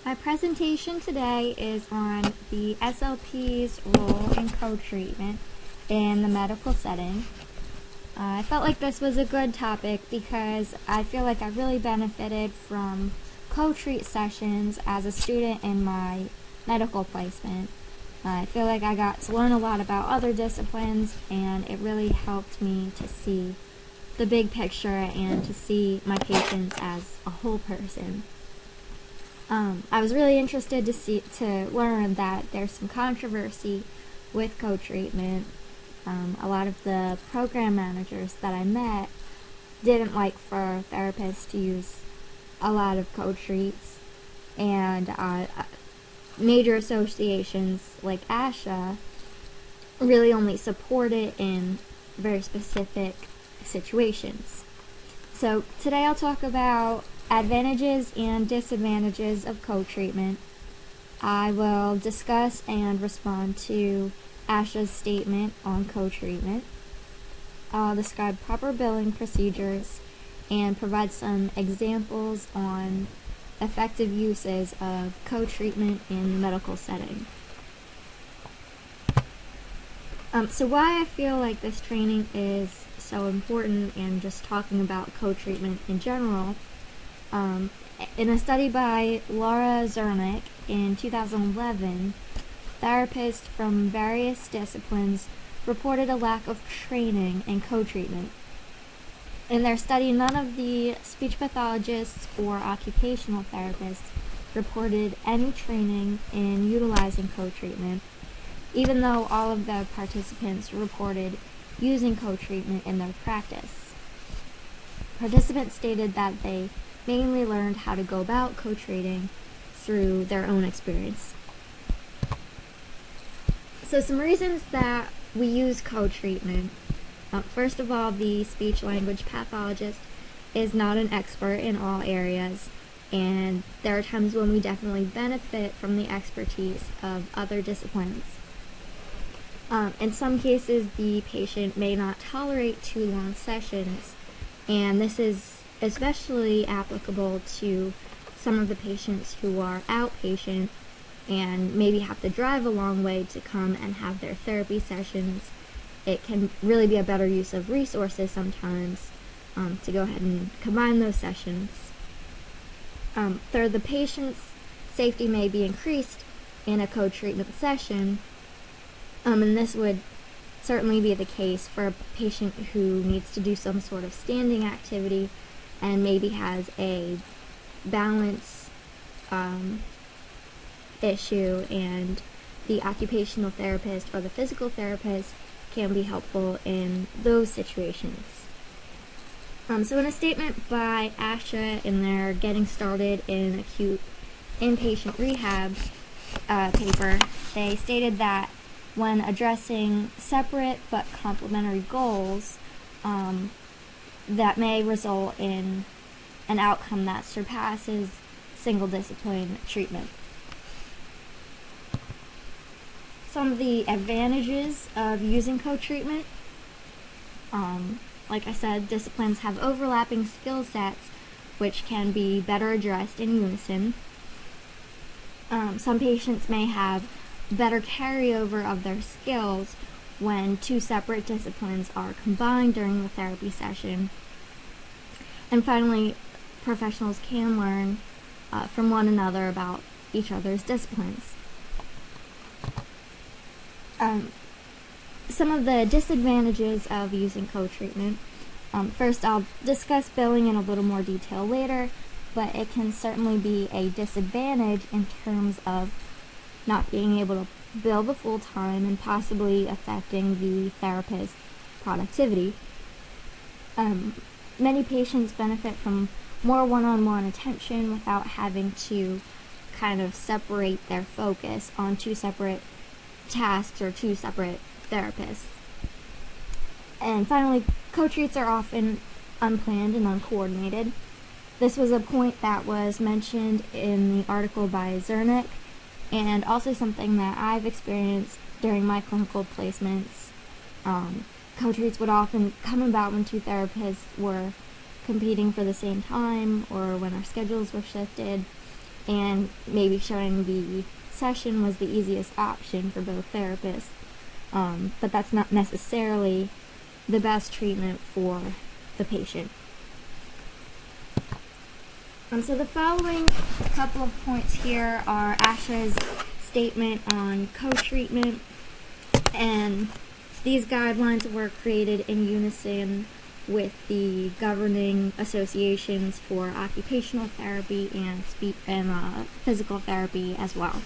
My presentation today is on the SLP's role in co-treatment in the medical setting. I felt like this was a good topic because I feel like I really benefited from co-treat sessions as a student in my medical placement. I feel like I got to learn a lot about other disciplines, and it really helped me to see the big picture and to see my patients as a whole person. I was really interested to learn that there's some controversy with co-treatment. A lot of the program managers that I met didn't like for therapists to use a lot of co-treats, and major associations like ASHA really only support it in very specific situations. So today I'll talk about advantages and disadvantages of co-treatment. I will discuss and respond to ASHA's statement on co-treatment. I'll describe proper billing procedures and provide some examples on effective uses of co-treatment in the medical setting. So why I feel like this training is so important, and just talking about co-treatment in general. In a study by Laura Zernick in 2011, therapists from various disciplines reported a lack of training in co-treatment. In their study, none of the speech pathologists or occupational therapists reported any training in utilizing co-treatment, even though all of the participants reported using co-treatment in their practice. Participants stated that they mainly learned how to go about co-treating through their own experience. So some reasons that we use co-treatment. First of all, the speech-language pathologist is not an expert in all areas, and there are times when we definitely benefit from the expertise of other disciplines. In some cases, the patient may not tolerate too long sessions, and this is especially applicable to some of the patients who are outpatient and maybe have to drive a long way to come and have their therapy sessions. It can really be a better use of resources sometimes to go ahead and combine those sessions. Third, the patient's safety may be increased in a co-treatment session, and this would certainly be the case for a patient who needs to do some sort of standing activity and maybe has a balance issue, and the occupational therapist or the physical therapist can be helpful in those situations. So in a statement by ASHA in their Getting Started in Acute Inpatient Rehab paper, they stated that when addressing separate but complementary goals, that may result in an outcome that surpasses single discipline treatment. Some of the advantages of using co-treatment. Like I said, disciplines have overlapping skill sets which can be better addressed in unison. Some patients may have better carryover of their skills when two separate disciplines are combined during the therapy session. And finally, professionals can learn from one another about each other's disciplines. Some of the disadvantages of using co-treatment. First, I'll discuss billing in a little more detail later, but it can certainly be a disadvantage in terms of not being able to bill the full time and possibly affecting the therapist's productivity. Many patients benefit from more one-on-one attention without having to kind of separate their focus on two separate tasks or two separate therapists. And finally, co-treats are often unplanned and uncoordinated. This was a point that was mentioned in the article by Zernick, and also something that I've experienced during my clinical placements. Co-treats would often come about when two therapists were competing for the same time, or when our schedules were shifted, and maybe showing the session was the easiest option for both therapists. But that's not necessarily the best treatment for the patient. So the following couple of points here are ASHA's statement on co-treatment, and these guidelines were created in unison with the governing associations for occupational therapy and physical therapy as well.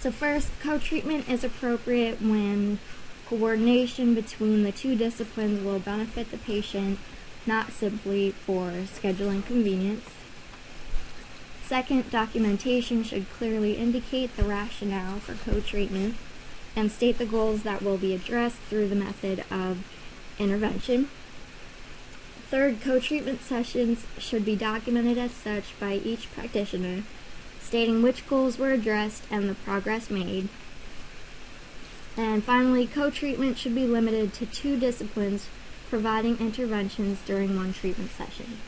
So first, co-treatment is appropriate when coordination between the two disciplines will benefit the patient, not simply for scheduling convenience. Second, documentation should clearly indicate the rationale for co-treatment and state the goals that will be addressed through the method of intervention. Third, co-treatment sessions should be documented as such by each practitioner, stating which goals were addressed and the progress made. And finally, co-treatment should be limited to two disciplines providing interventions during one treatment session.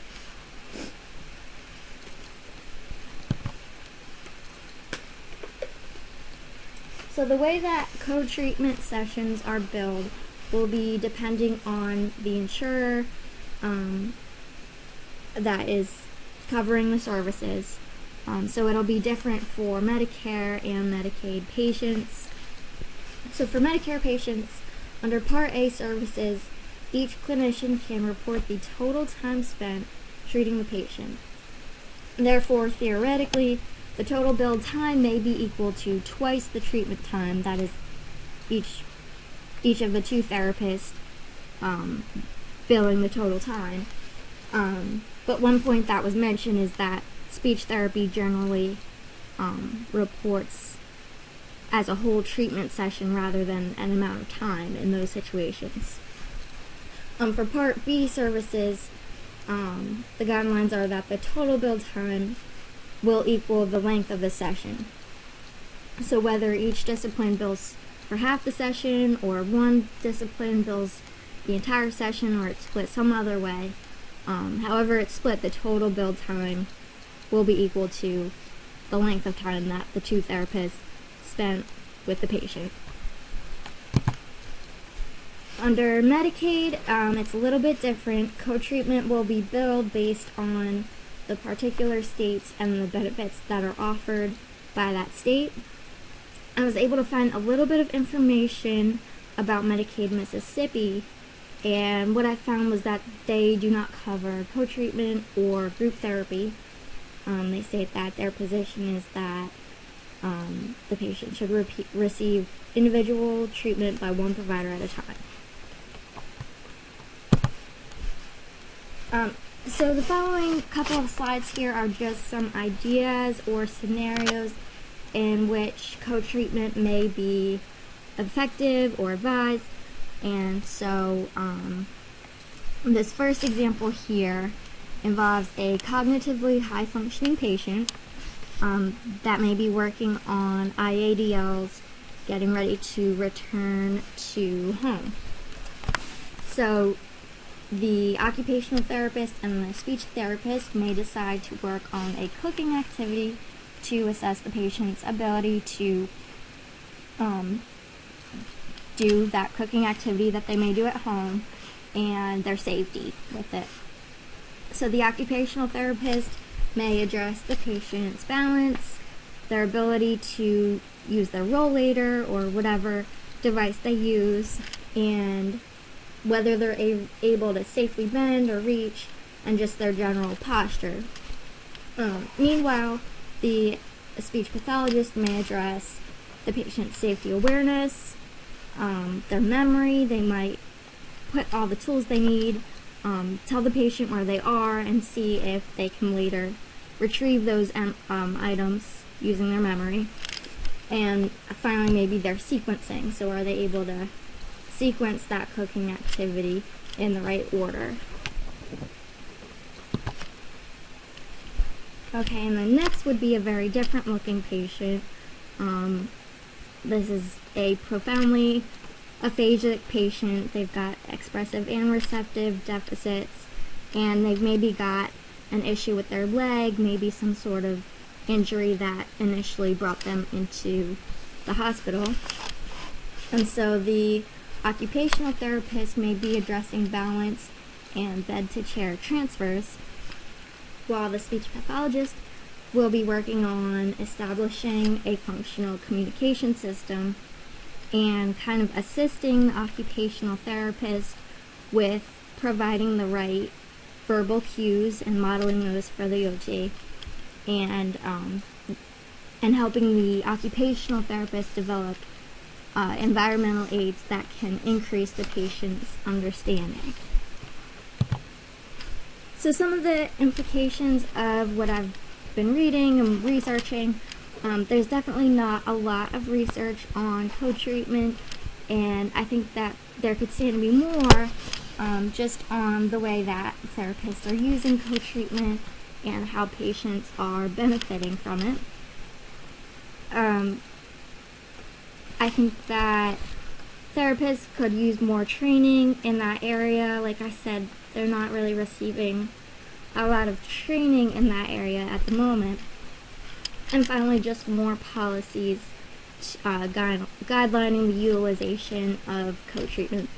So the way that co-treatment sessions are billed will be depending on the insurer that is covering the services. So it'll be different for Medicare and Medicaid patients. So for Medicare patients, under Part A services, each clinician can report the total time spent treating the patient. Therefore, theoretically, the total billed time may be equal to twice the treatment time, that is, each of the two therapists billing the total time. But one point that was mentioned is that speech therapy generally reports as a whole treatment session rather than an amount of time in those situations. For Part B services, the guidelines are that the total billed time will equal the length of the session. So whether each discipline bills for half the session, or one discipline bills the entire session, or it's split some other way, however it's split, the total billed time will be equal to the length of time that the two therapists spent with the patient. Under Medicaid, it's a little bit different. Co-treatment will be billed based on the particular states and the benefits that are offered by that state. I was able to find a little bit of information about Medicaid Mississippi, and what I found was that they do not cover co-treatment or group therapy. They state that their position is that the patient should receive individual treatment by one provider at a time. So the following couple of slides here are just some ideas or scenarios in which co-treatment may be effective or advised. And so this first example here involves a cognitively high-functioning patient that may be working on IADLs, getting ready to return to home. So the occupational therapist and the speech therapist may decide to work on a cooking activity to assess the patient's ability to do that cooking activity that they may do at home and their safety with it. So the occupational therapist may address the patient's balance, their ability to use their rollator or whatever device they use, and whether they're able to safely bend or reach, and just their general posture. Meanwhile, the speech pathologist may address the patient's safety awareness, their memory. They might put all the tools they need, tell the patient where they are, and see if they can later retrieve those items using their memory. And finally, maybe their sequencing. So are they able to sequence that cooking activity in the right order? Okay, and the next would be a very different looking patient. This is a profoundly aphasic patient. They've got expressive and receptive deficits, and they've maybe got an issue with their leg, maybe some sort of injury that initially brought them into the hospital. And so the occupational therapist may be addressing balance and bed-to-chair transfers, while the speech pathologist will be working on establishing a functional communication system and kind of assisting the occupational therapist with providing the right verbal cues and modeling those for the OT, and helping the occupational therapist develop environmental aids that can increase the patient's understanding. So some of the implications of what I've been reading and researching, there's definitely not a lot of research on co-treatment, and I think that there could stand to be more just on the way that therapists are using co-treatment and how patients are benefiting from it. I think that therapists could use more training in that area. Like I said, they're not really receiving a lot of training in that area at the moment. And finally, just more policies guidelining the utilization of co-treatment